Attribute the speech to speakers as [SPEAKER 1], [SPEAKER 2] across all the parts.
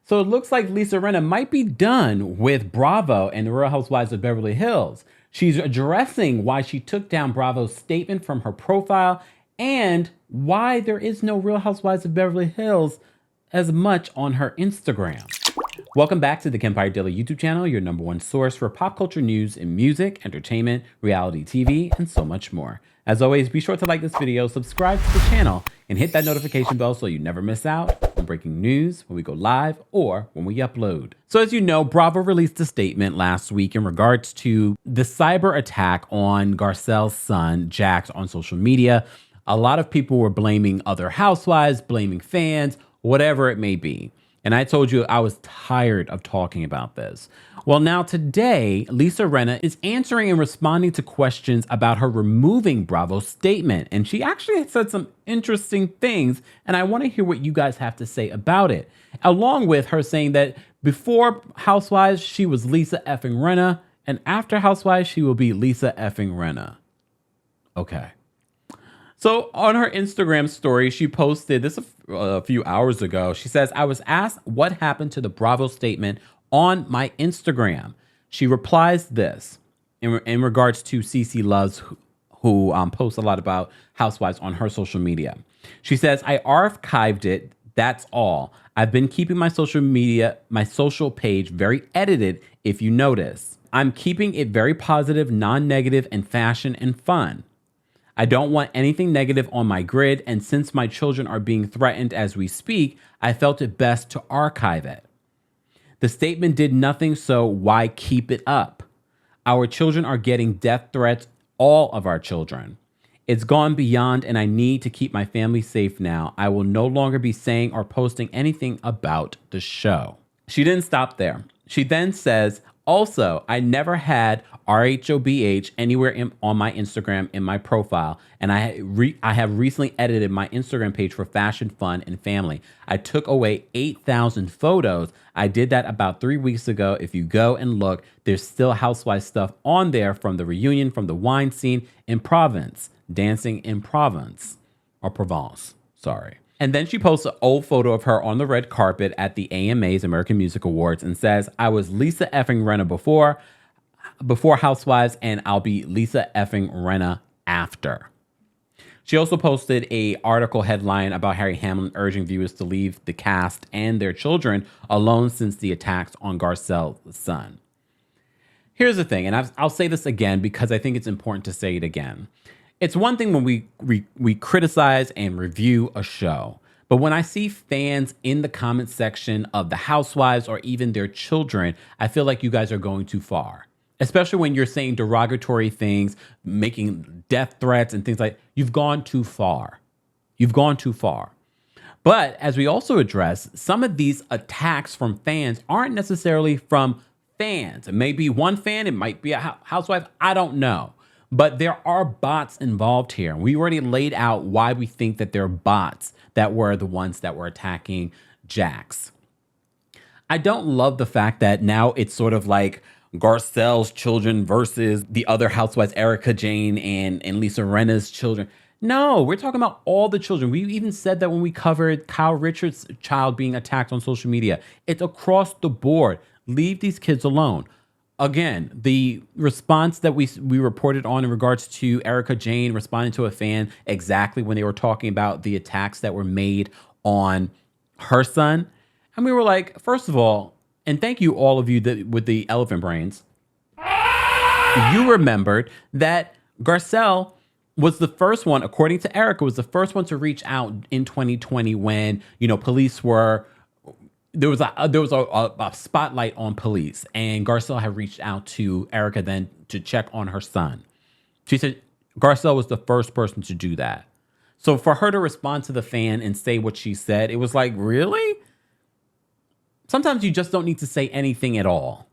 [SPEAKER 1] So it looks like Lisa Rinna might be done with Bravo and the Real Housewives of Beverly Hills. She's addressing why she took down Bravo's statement from her profile and why there is no Real Housewives of Beverly Hills as much on her Instagram. Welcome back to the Kempire Daily YouTube channel, your number one source for pop culture news in music, entertainment, reality TV, and so much more. As always, be sure to like this video, subscribe to the channel, and hit that notification bell so you never miss out on breaking news when we go live or when we upload. So as you know, Bravo released a statement last week in regards to the cyber attack on Garcelle's son, Jax, on social media. A lot of people were blaming other housewives, blaming fans, whatever it may be. And I told you I was tired of talking about this. Well, now today, Lisa Rinna is answering and responding to questions about her removing Bravo's statement. And she actually said some interesting things. And I want to hear what you guys have to say about it. Along with her saying that before Housewives, she was Lisa effing Rinna. And after Housewives, she will be Lisa effing Rinna. Okay. So on her Instagram story, she posted this a few hours ago. She says, I was asked what happened to the Bravo statement on my Instagram. She replies this in regards to CeCe Loves, who posts a lot about housewives on her social media. She says, I archived it. That's all. I've been keeping my social page very edited, if you notice. I'm keeping it very positive, non-negative, and fashion and fun. I don't want anything negative on my grid, and since my children are being threatened as we speak, I felt it best to archive it. The statement did nothing, so why keep it up? Our children are getting death threats, all of our children. It's gone beyond, and I need to keep my family safe now. I will no longer be saying or posting anything about the show. She didn't stop there. She then says, also, I never had RHOBH anywhere on my Instagram in my profile, and I have recently edited my Instagram page for fashion, fun, and family. I took away 8,000 photos. I did that about 3 weeks ago. If you go and look, there's still housewife stuff on there from the reunion, from the wine scene in Provence, dancing in Provence, or Provence, sorry. And then she posts an old photo of her on the red carpet at the AMA's American Music Awards and says, I was Lisa effing Rinna before Housewives, and I'll be Lisa effing Rinna after. She also posted a article headline about Harry Hamlin urging viewers to leave the cast and their children alone since the attacks on Garcelle's son. Here's the thing, and I'll say this again because I think it's important to say it again. It's one thing when we criticize and review a show, but when I see fans in the comment section of the housewives or even their children, I feel like you guys are going too far. Especially when you're saying derogatory things, making death threats and things like, you've gone too far. You've gone too far. But as we also address, some of these attacks from fans aren't necessarily from fans. It may be one fan, it might be a housewife, I don't know. But there are bots involved here. We already laid out why we think that there are bots that were the ones that were attacking Jax. I don't love the fact that now it's sort of like Garcelle's children versus the other housewives, Erika Jayne and Lisa Rinna's children. No, we're talking about all the children. We even said that when we covered Kyle Richards' child being attacked on social media. It's across the board. Leave these kids alone. Again, the response that we reported on in regards to Erika Jayne responding to a fan exactly when they were talking about the attacks that were made on her son. And we were like, first of all, and thank you all of you with the elephant brains, you remembered that Garcelle was the first one, according to Erika, was the first one to reach out in 2020 when, police were... There was a spotlight on police, and Garcelle had reached out to Erika then to check on her son. She said Garcelle was the first person to do that. So for her to respond to the fan and say what she said, it was like, really? Sometimes you just don't need to say anything at all.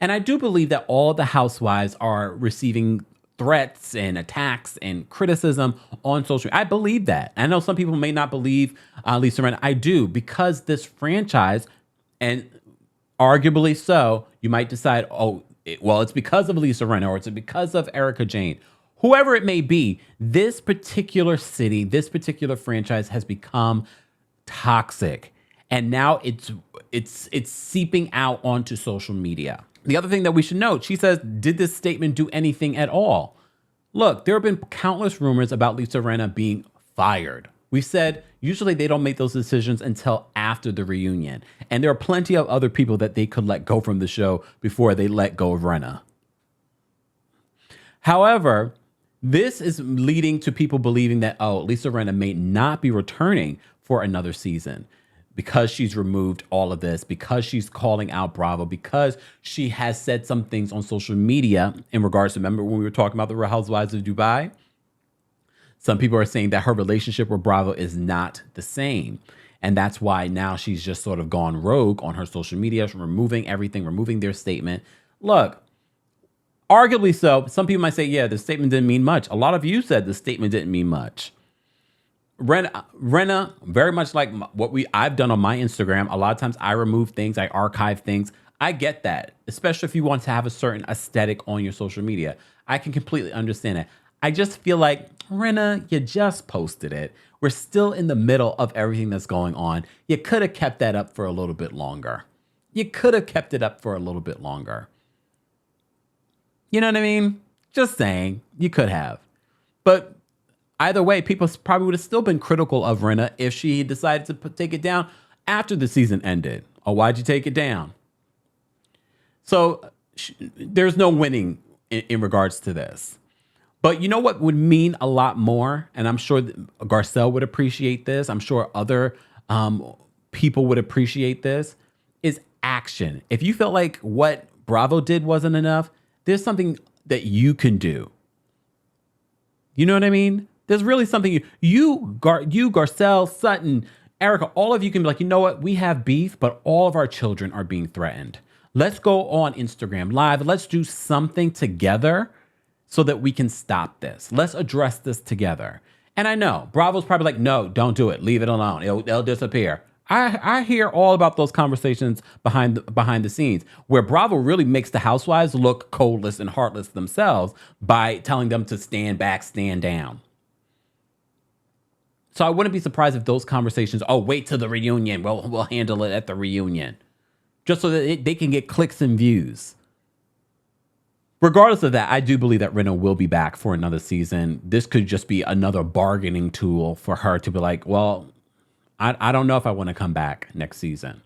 [SPEAKER 1] And I do believe that all the housewives are receiving threats and attacks and criticism on social media. I believe that. I know some people may not believe Lisa Rinna. I do, because this franchise, and arguably so, you might decide, it's because of Lisa Rinna or it's because of Erika Jayne. Whoever it may be, this particular city, this particular franchise has become toxic. And now it's seeping out onto social media. The other thing that we should note, she says, did this statement do anything at all? Look, there have been countless rumors about Lisa Rinna being fired. We've said usually they don't make those decisions until after the reunion. And there are plenty of other people that they could let go from the show before they let go of Rinna. However, this is leading to people believing that, oh, Lisa Rinna may not be returning for another season because she's removed all of this, because she's calling out Bravo, because she has said some things on social media in regards to, remember when we were talking about the Real Housewives of Dubai? Some people are saying that her relationship with Bravo is not the same. And that's why now she's just sort of gone rogue on her social media, removing everything, removing their statement. Look, arguably so. Some people might say, yeah, the statement didn't mean much. A lot of you said the statement didn't mean much. Rinna, very much like what I've done on my Instagram. A lot of times I remove things, I archive things. I get that, especially if you want to have a certain aesthetic on your social media. I can completely understand it. I just feel like, Rinna, you just posted it. We're still in the middle of everything that's going on. You could have kept that up for a little bit longer. You could have kept it up for a little bit longer. You know what I mean? Just saying, you could have. But either way, people probably would have still been critical of Rinna if she decided to take it down after the season ended. Oh, why'd you take it down? So there's no winning in regards to this. But you know what would mean a lot more? And I'm sure Garcelle would appreciate this. I'm sure other people would appreciate this. Is action. If you felt like what Bravo did wasn't enough, there's something that you can do. You know what I mean? There's really something you, Garcelle, Sutton, Erica, all of you can be like, you know what? We have beef, but all of our children are being threatened. Let's go on Instagram Live. Let's do something together so that we can stop this. Let's address this together. And I know Bravo's probably like, no, don't do it. Leave it alone. It'll disappear. I hear all about those conversations behind the scenes where Bravo really makes the housewives look coldless and heartless themselves by telling them to stand back, stand down. So I wouldn't be surprised if those conversations, oh, wait till the reunion. We'll handle it at the reunion. Just so that they can get clicks and views. Regardless of that, I do believe that Rinna will be back for another season. This could just be another bargaining tool for her to be like, well, I don't know if I want to come back next season.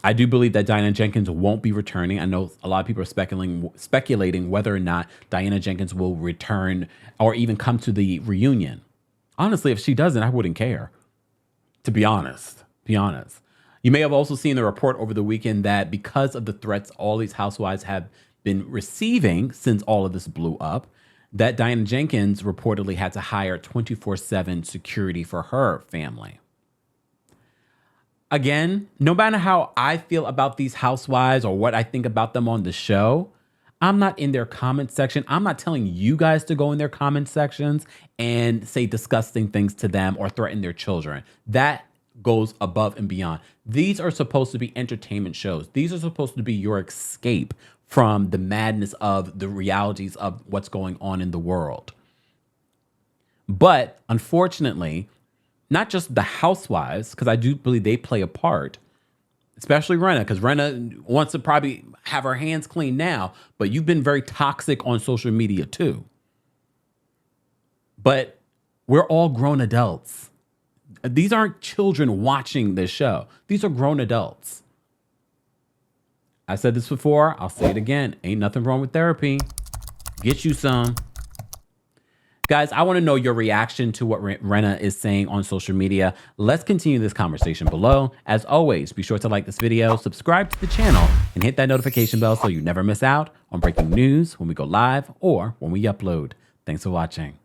[SPEAKER 1] I do believe that Diana Jenkins won't be returning. I know a lot of people are speculating whether or not Diana Jenkins will return or even come to the reunion. Honestly, if she doesn't, I wouldn't care, to be honest. You may have also seen the report over the weekend that because of the threats all these housewives have been receiving since all of this blew up, that Diana Jenkins reportedly had to hire 24/7 security for her family. Again, no matter how I feel about these housewives or what I think about them on the show, I'm not in their comment section. I'm not telling you guys to go in their comment sections and say disgusting things to them or threaten their children. That goes above and beyond. These are supposed to be entertainment shows. These are supposed to be your escape from the madness of the realities of what's going on in the world. But unfortunately, not just the housewives, because I do believe they play a part, especially Rinna, because Rinna wants to probably have her hands clean now, but you've been very toxic on social media too. But we're all grown adults. These aren't children watching this show. These are grown adults. I said this before, I'll say it again. Ain't nothing wrong with therapy. Get you some. Guys, I want to know your reaction to what Rinna is saying on social media. Let's continue this conversation below. As always, be sure to like this video, subscribe to the channel, and hit that notification bell so you never miss out on breaking news when we go live or when we upload. Thanks for watching.